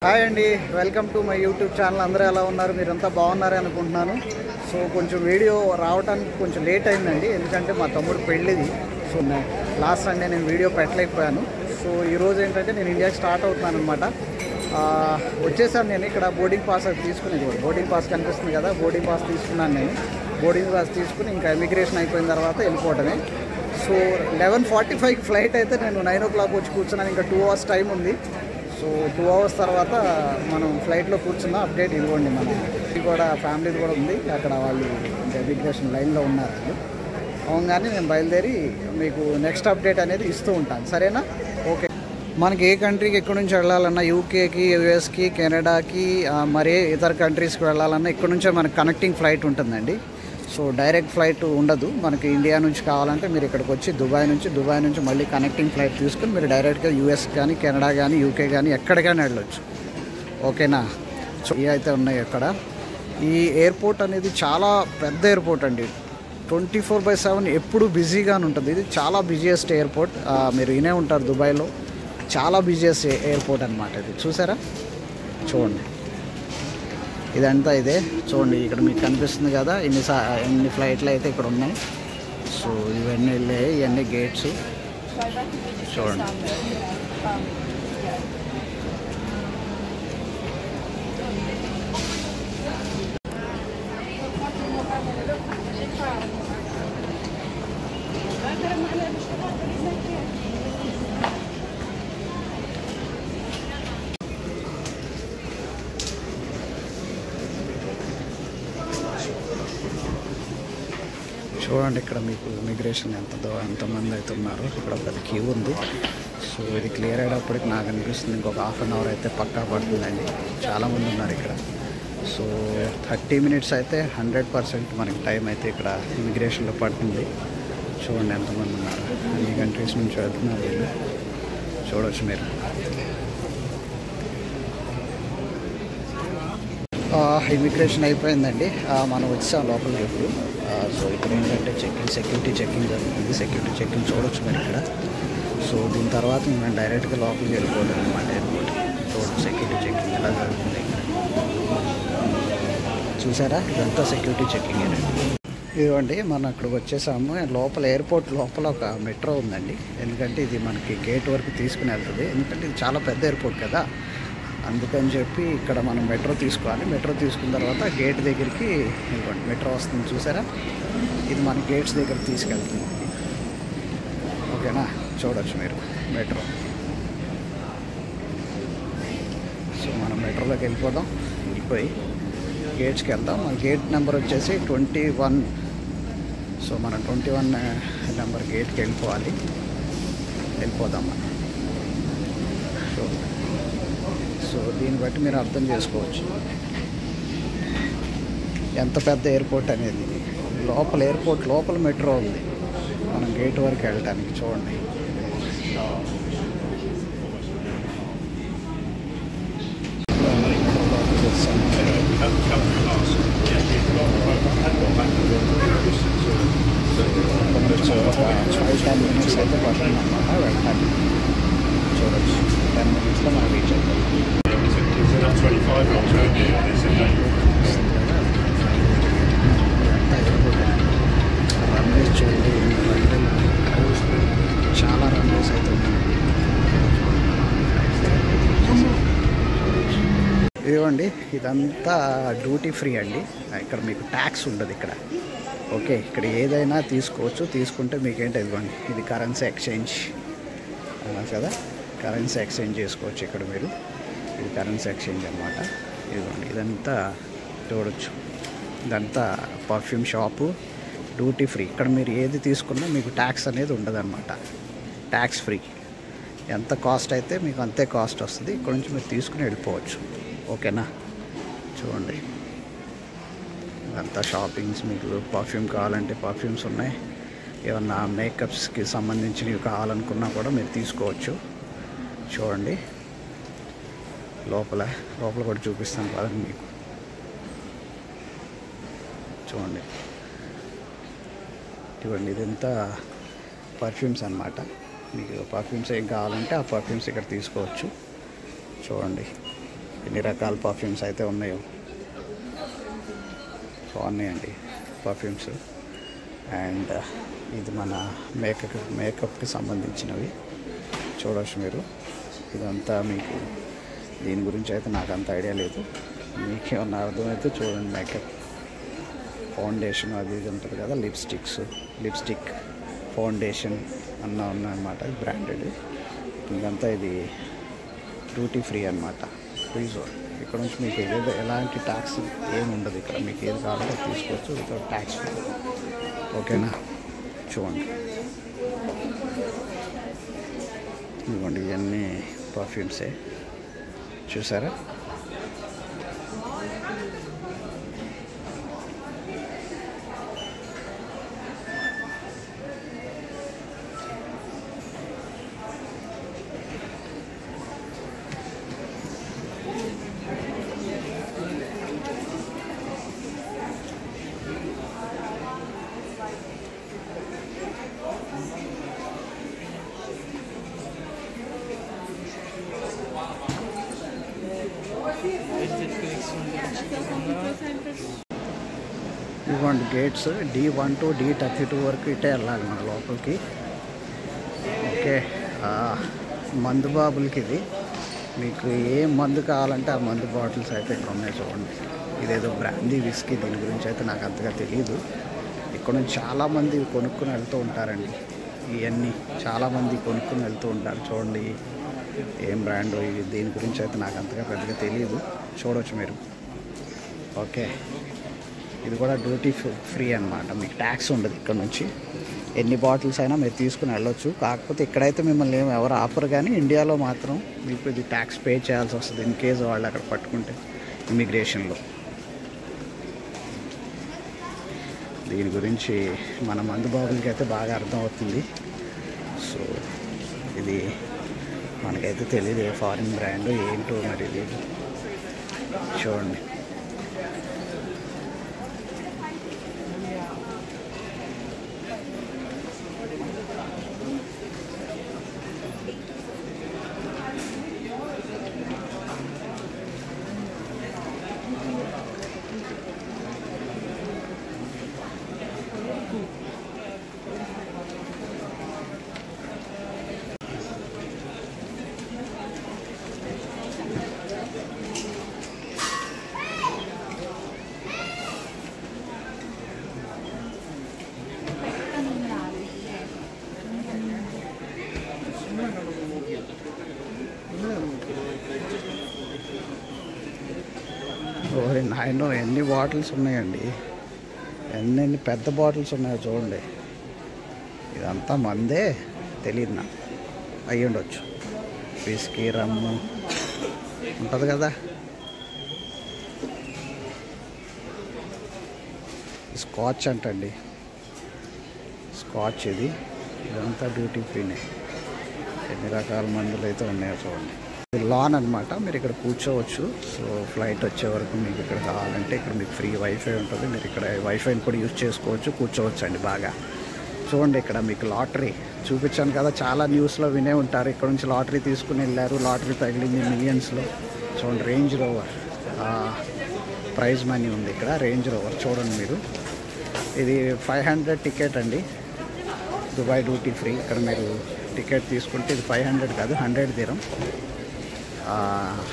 Hi అండి, welcome to my YouTube channel. అందరూ ఎలా ఉన్నారు? మీరంతా బాగున్నారని అనుకుంటున్నాను. సో కొంచెం వీడియో రావడానికి కొంచెం లేట్ అయిందండి, ఎందుకంటే మా తమ్ముడు పెళ్ళిది. సో లాస్ట్ సండే నేను వీడియో పెట్టలేకపోయాను. సో ఈరోజు ఏంటంటే నేను ఇండియాకి స్టార్ట్ అవుతున్నాను అనమాట. వచ్చేసాను నేను. ఇక్కడ బోర్డింగ్ పాస్ అది తీసుకునేది, బోర్డింగ్ పాస్ కనిపిస్తుంది కదా, బోర్డింగ్ పాస్ తీసుకున్నాను నేను. బోర్డింగ్ పాస్ తీసుకుని ఇంకా ఇమిగ్రేషన్ అయిపోయిన తర్వాత వెళ్ళిపోవటమే. సో 11:45 ఫ్లైట్ అయితే నేను 9 o'clock వచ్చి కూర్చున్నాను. ఇంకా 2 hours టైం ఉంది. సో 2 hours తర్వాత మనం ఫ్లైట్లో కూర్చున్న అప్డేట్ ఇదిగోండి. మన ఇది కూడా ఫ్యామిలీది కూడా ఉంది అక్కడ, వాళ్ళు ఇమిగ్రేషన్ లైన్లో ఉన్నారు. అవగానే నేను బయలుదేరి మీకు నెక్స్ట్ అప్డేట్ అనేది ఇస్తూ ఉంటాను, సరేనా? ఓకే. మనకి ఏ కంట్రీకి ఎక్కడి నుంచి వెళ్ళాలన్నా, యూకేకి, యుఎస్కి, కెనడాకి, మరే ఇతర కంట్రీస్కి వెళ్ళాలన్నా ఇక్కడ నుంచే మనకు కనెక్టింగ్ ఫ్లైట్ ఉంటుందండి. సో డైరెక్ట్ ఫ్లైట్ ఉండదు. మనకి ఇండియా నుంచి కావాలంటే మీరు ఇక్కడికి వచ్చి దుబాయ్ నుంచి మళ్ళీ కనెక్టింగ్ ఫ్లైట్ తీసుకుని మీరు డైరెక్ట్గా యూఎస్ కానీ, కెనడా కానీ, యూకే కానీ ఎక్కడికైనా వెళ్ళొచ్చు. ఓకేనా? సో ఇవి అయితే ఉన్నాయి అక్కడ. ఈ ఎయిర్పోర్ట్ అనేది చాలా పెద్ద ఎయిర్పోర్ట్ అండి. 24/7 ఎప్పుడు బిజీగానే ఉంటుంది. ఇది చాలా బిజియెస్ట్ ఎయిర్పోర్ట్. మీరు వినే ఉంటారు, దుబాయ్లో చాలా బిజియెస్ట్ ఎయిర్పోర్ట్ అనమాట. ఇది చూసారా? చూడండి, ఇదంతా ఇదే. చూడండి, ఇక్కడ మీకు కనిపిస్తుంది కదా, ఎన్ని ఫ్లైట్లు అయితే ఇక్కడ ఉన్నాయి. సో ఇవన్నీ వెళ్ళాయి, ఇవన్నీ గేట్స్ చూడండి. చూడండి, ఇక్కడ మీకు ఇమిగ్రేషన్ ఎంతమంది అయితే ఉన్నారు. ఇక్కడ పెద్ద క్యూ ఉంది. సో ఇది క్లియర్ అయ్యేటప్పటికి నాకు అనిపిస్తుంది ఇంకొక 1/2 hour అయితే పక్కా పడుతుందండి. చాలామంది ఉన్నారు ఇక్కడ. సో 30 minutes అయితే 100% మనకి టైం అయితే ఇక్కడ ఇమిగ్రేషన్లో పడుతుంది. చూడండి ఎంతమంది ఉన్నారు, అన్ని కంట్రీస్ నుంచి వెళ్తున్నారు వీళ్ళు. చూడవచ్చు మీరు. ఇమిగ్రేషన్ అయిపోయిందండి, మనం వచ్చాం లోపలికి ఇప్పుడు. సో ఇక్కడ ఏంటంటే సెక్యూరిటీ చెకింగ్ జరుగుతుంది. సెక్యూరిటీ చెకింగ్ చూడవచ్చు మీరు ఇక్కడ. సో దీని తర్వాత మేము డైరెక్ట్గా లోపలికి వెళ్ళిపోవడం అనమాట ఎయిర్పోర్ట్. చూడండి సెక్యూరిటీ చెకింగ్ ఎలా జరుగుతుంది ఇక్కడ. చూసారా? ఇదంతా సెక్యూరిటీ చెకింగ్ అండి. ఇదిగోండి, మనం అక్కడికి వచ్చేసాము. లోపల ఎయిర్పోర్ట్ లోపల ఒక మెట్రో ఉందండి, ఎందుకంటే ఇది మనకి గేట్ వరకు తీసుకుని వెళ్తుంది. ఎందుకంటే ఇది చాలా పెద్ద ఎయిర్పోర్ట్ కదా, అందుకని చెప్పి ఇక్కడ మనం మెట్రో తీసుకోవాలి. మెట్రో తీసుకున్న తర్వాత గేట్ దగ్గరికి ఇదిగోండి మెట్రో వస్తుంది, చూసారా? ఇది మన గేట్స్ దగ్గర తీసుకెళ్తుంది. ఓకేనా? చూడవచ్చు మీరు మెట్రో. సో మనం మెట్రోలోకి వెళ్ళిపోదాం. వెళ్ళిపోయి గేట్స్కి వెళ్దాం. మన గేట్ నెంబర్ వచ్చేసి 21. సో మనం 21 నెంబర్ గేట్కి వెళ్ళిపోదాం మనం. సో దీన్ని బట్టి మీరు అర్థం చేసుకోవచ్చు ఎంత పెద్ద ఎయిర్పోర్ట్ అనేది. ఎయిర్పోర్ట్ లోపల మెట్రో ఉంది మనం గేట్ వరకు వెళ్ళటానికి. చూడండి, ఒక 5-10 minutes అయితే పడుతుంది అన్నమాట వెళ్ళటానికి. చూడవచ్చు, 10 minutesలో మనం రీచ్ అయిపోతాం. రన్వేస్ చూడండి, చాలా రన్వేస్ అయితే ఉన్నాయి. ఇదిగోండి, ఇదంతా డ్యూటీ ఫ్రీ అండి. ఇక్కడ మీకు ట్యాక్స్ ఉండదు ఇక్కడ. ఓకే, ఇక్కడ ఏదైనా తీసుకోవచ్చు. తీసుకుంటే మీకేంటి, ఇదిగోండి ఇది కరెన్సీ ఎక్స్చేంజ్ కదా, కరెన్సీ ఎక్స్చేంజ్ చేసుకోవచ్చు ఇక్కడ మీరు. ఇది కరెన్సీ ఎక్స్చేంజ్ అనమాట. ఇదిగోండి, ఇదంతా చూడవచ్చు. ఇదంతా పర్ఫ్యూమ్ షాపు, డ్యూటీ ఫ్రీ. ఇక్కడ మీరు ఏది తీసుకున్నా మీకు ట్యాక్స్ అనేది ఉండదు అనమాట. Tax free. ఎంత కాస్ట్ అయితే మీకు అంతే కాస్ట్ వస్తుంది. ఇక్కడ నుంచి మీరు తీసుకుని వెళ్ళిపోవచ్చు. ఓకేనా? చూడండి, ఇదంతా షాపింగ్స్. మీకు పర్ఫ్యూమ్ కావాలంటే పర్ఫ్యూమ్స్ ఉన్నాయి. ఏమన్నా మేకప్స్కి సంబంధించినవి కావాలనుకున్నా కూడా మీరు తీసుకోవచ్చు. చూడండి, లోపల కూడా చూపిస్తాను కదండి మీకు. చూడండి, ఇవ్వండి, ఇదంతా పర్ఫ్యూమ్స్ అన్నమాట. మీకు పర్ఫ్యూమ్స్ ఏం కావాలంటే ఆ పర్ఫ్యూమ్స్ ఇక్కడ తీసుకోవచ్చు. చూడండి, ఎన్ని రకాల పర్ఫ్యూమ్స్ అయితే ఉన్నాయో, బాగున్నాయండి పర్ఫ్యూమ్స్. అండ్ ఇది మన మేకప్కి సంబంధించినవి చూడవచ్చు మీరు. ఇదంతా మీకు దీని గురించి అయితే నాకు అంత ఐడియా లేదు, మీకేమన్నా అర్థమైతే చూడండి. మేకప్, ఫౌండేషన్ అది ఇది ఉంటుంది కదా, లిప్స్టిక్ ఫౌండేషన్ అన్న ఉన్నాయన్నమాట. బ్రాండెడ్. ఇంకంతా ఇది డ్యూటీ ఫ్రీ అనమాట, ఫ్రీ జోన్. ఇక్కడ నుంచి మీకు ఏదో ఎలాంటి ట్యాక్స్ ఏమి ఉండదు. ఇక్కడ మీకు ఏది కావాలో తీసుకోవచ్చు వితౌట్ ట్యాక్స్ ఫ్రీ. ఓకేనా? చూడండి, ఇదిగోండి ఇవన్నీ పర్ఫ్యూమ్సే, చూసారా? ఇవ్వండి గేట్స్ D1 to D32 వరకు ఇటే వెళ్ళాలి మన లోపలికి. ఓకే, మందు బాబులకి ఇది. మీకు ఏ మందు కావాలంటే ఆ మందు బాటిల్స్ అయితే ఇక్కడ ఉన్నాయి చూడండి. ఇదేదో బ్రాందీ విస్కీ, దీని గురించి అయితే నాకు అంతగా తెలియదు. ఇక్కడ నుంచి చాలామంది కొనుక్కుని వెళ్తూ ఉంటారండి. ఇవన్నీ చాలామంది కొనుక్కుని వెళ్తూ ఉంటారు. చూడండి ఏం బ్రాండ్ ఇది, దీని గురించి అయితే నాకు అంతగా పెద్దగా తెలియదు. చూడవచ్చు మీరు. ఓకే, ఇది కూడా డ్యూటీ ఫ్రీ అనమాట, మీకు ట్యాక్స్ ఉండదు. ఇక్కడ నుంచి ఎన్ని బాటిల్స్ అయినా మీరు తీసుకుని వెళ్ళొచ్చు. కాకపోతే ఇక్కడైతే మిమ్మల్ని ఎవరు ఆఫర్, కానీ ఇండియాలో మాత్రం మీకు ఇది ట్యాక్స్ పే చేయాల్సి వస్తుంది ఇన్ కేసు వాళ్ళు అక్కడ పట్టుకుంటే ఇమిగ్రేషన్లో. దీని గురించి మన మందు బాబులకి అయితే బాగా అర్థమవుతుంది. సో ఇది మనకైతే తెలియదు ఏ ఫారిన్ బ్రాండ్ ఏంటో మరి. ఇది చూడండి, ఓరే నాయనో ఎన్ని బాటిల్స్ ఉన్నాయండి, ఎన్ని పెద్ద బాటిల్స్ ఉన్నాయో చూడండి. ఇదంతా మందే, తెలియదు నాకు, అయ్యి ఉండొచ్చు. విస్కీ, రమ్ము ఉంటుంది కదా. స్కాచ్ అంటండి, స్కాచ్ ఇది. ఇదంతా డ్యూటీ ఫ్రీనే. ఎన్ని రకాల మందులు అయితే ఉన్నాయో చూడండి. లాన్ అనమాట, మీరు ఇక్కడ కూర్చోవచ్చు. సో ఫ్లైట్ వచ్చే వరకు మీకు ఇక్కడ కావాలంటే ఇక్కడ మీకు ఫ్రీ వైఫై ఉంటుంది. మీరు ఇక్కడ వైఫైని కూడా యూజ్ చేసుకోవచ్చు, కూర్చోవచ్చు అండి బాగా. చూడండి ఇక్కడ మీకు లాటరీ చూపించాను కదా, చాలా న్యూస్లో వినే ఉంటారు. ఇక్కడ నుంచి లాటరీ తీసుకుని వెళ్ళారు, లాటరీ తగిలింది మిలియన్స్లో. చూడండి రేంజ్ రోవర్ ప్రైజ్ మనీ ఉంది ఇక్కడ. రేంజ్ రోవర్ చూడండి మీరు. ఇది 500 టికెట్ అండి, దుబాయ్ డ్యూటీ ఫ్రీ. ఇక్కడ మీరు టికెట్ తీసుకుంటే ఇది 500 కాదు, 100 దిరం.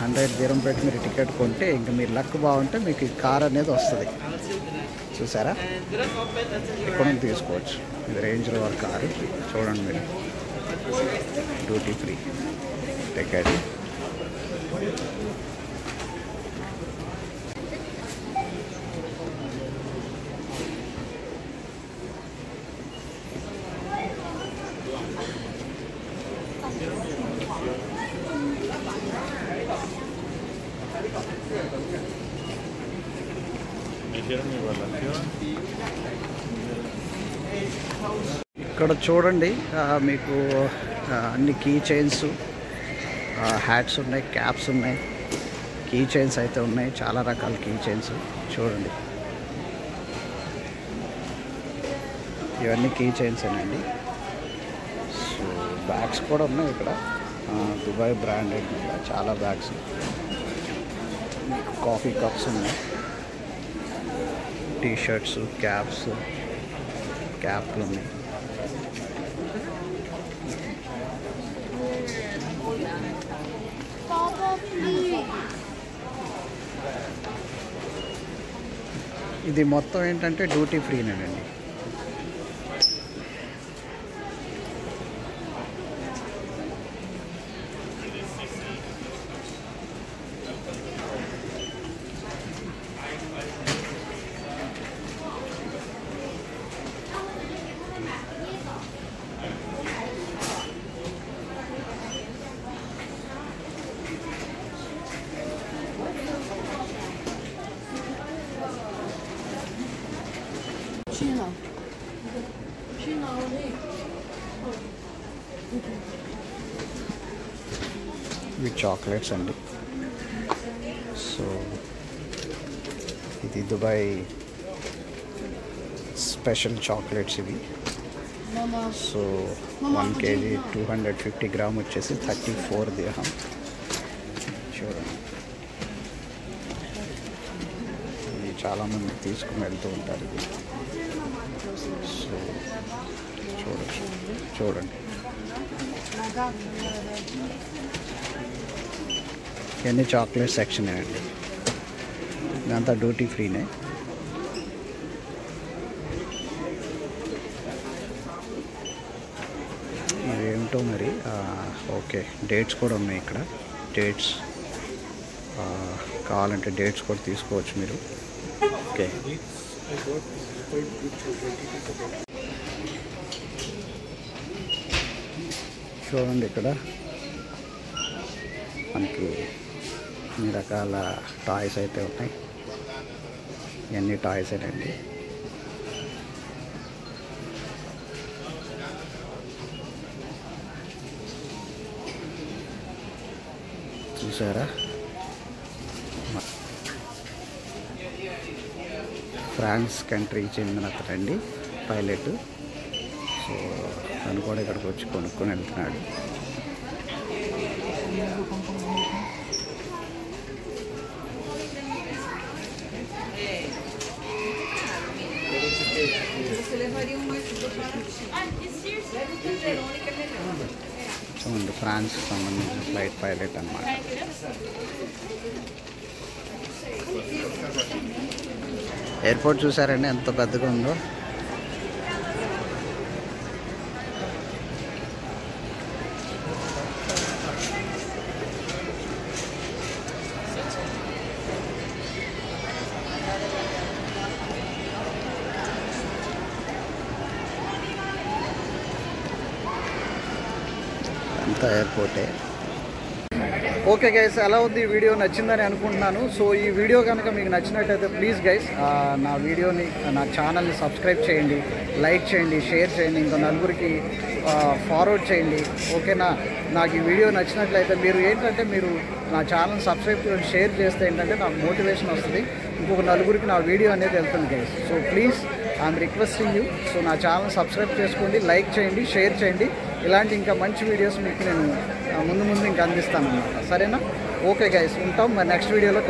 100 దిరం పెట్టి మీరు టికెట్ కొంటే ఇంకా మీరు లక్ బాగుంటే మీకు కార్ అనేది వస్తుంది. చూసారా, ఇక్కడ నుంచి తీసుకోవచ్చు. ఇది రేంజ్ రోవర్ కారు చూడండి మీరు, డ్యూటీ ఫ్రీ టికెట్. ఇక్కడ చూడండి మీకు అన్ని కీ చైన్స్, హ్యాట్స్ ఉన్నాయి, క్యాప్స్ ఉన్నాయి, కీ చైన్స్ అయితే ఉన్నాయి. చాలా రకాల కీ చైన్స్ చూడండి. ఇవన్నీ కీ చైన్స్ అండి. సో బ్యాగ్స్ కూడా ఉన్నాయి ఇక్కడ, దుబాయ్ బ్రాండెడ్ చాలా బ్యాగ్స్. కాఫీ కప్స్ ఉన్నాయి, టీ షర్ట్స్, క్యాప్లు ఉన్నాయి. ఇది మొత్తం ఏంటంటే డ్యూటీ ఫ్రీనేనండి. ఇవి చాక్లెట్స్ అండి. సో ఇది దుబాయ్ స్పెషల్ చాక్లెట్స్ ఇవి. సో 1 kg 250 గ్రామ్ వచ్చేసి 34 dirham. చూడండి, ఇది చాలామంది తీసుకుని వెళ్తూ ఉంటారు ఇది. సో చూడండి ఇవన్నీ చాక్లెట్ సెక్షన్ అండి. ఇదంతా డ్యూటీ ఫ్రీనే. ఇవేమిటో మరి. ఓకే, డేట్స్ కూడా ఉన్నాయి ఇక్కడ. డేట్స్ కావాలంటే డేట్స్ కూడా తీసుకోవచ్చు మీరు. ఓకే, చూడండి ఇక్కడ మనకి అన్ని రకాల టాయ్స్ అయితే ఉన్నాయి. ఇవన్నీ టాయ్స్ అండి. చూసారా, ఫ్రాన్స్ కంట్రీకి చెందిన అతడండి పైలట్. సో తను కూడా ఇక్కడికి వచ్చి కొనుక్కొని వెళ్తున్నాడు. చూడండి, ఫ్రాన్స్ సంబంధించిన ఫ్లైట్ పైలట్ అన్నమాట. ఎయిర్పోర్ట్ చూసారండి ఎంత పెద్దగా ఉందో. అంతా ఎయిర్పోర్టే. ఓకే గైస్, ఎలా ఉంది ఈ వీడియో? నచ్చిందని అనుకుంటున్నాను. సో ఈ వీడియో కనుక మీకు నచ్చినట్టయితే ప్లీజ్ గైస్ నా వీడియోని, నా ఛానల్ని సబ్స్క్రైబ్ చేయండి, లైక్ చేయండి, షేర్ చేయండి, ఇంకా నలుగురికి ఫార్వర్డ్ చేయండి. ఓకేనా? నాకు ఈ వీడియో నచ్చినట్లయితే మీరు ఏంటంటే మీరు నా ఛానల్ సబ్స్క్రైబ్ చేయండి, షేర్ చేస్తే ఏంటంటే నాకు మోటివేషన్ వస్తుంది, ఇంకొక నలుగురికి నా వీడియో అనేది వెళ్తుంది guys. So please I'm requesting you. So నా ఛానల్ సబ్స్క్రైబ్ చేసుకోండి, లైక్ చేయండి, షేర్ చేయండి. ఇలాంటి ఇంకా మంచి వీడియోస్ మీకు నేను ముందు ఇంకా అందిస్తాను అన్నమాట. సరేనా? ఓకే గైస్, ఉంటాం మరి నెక్స్ట్ వీడియోలో.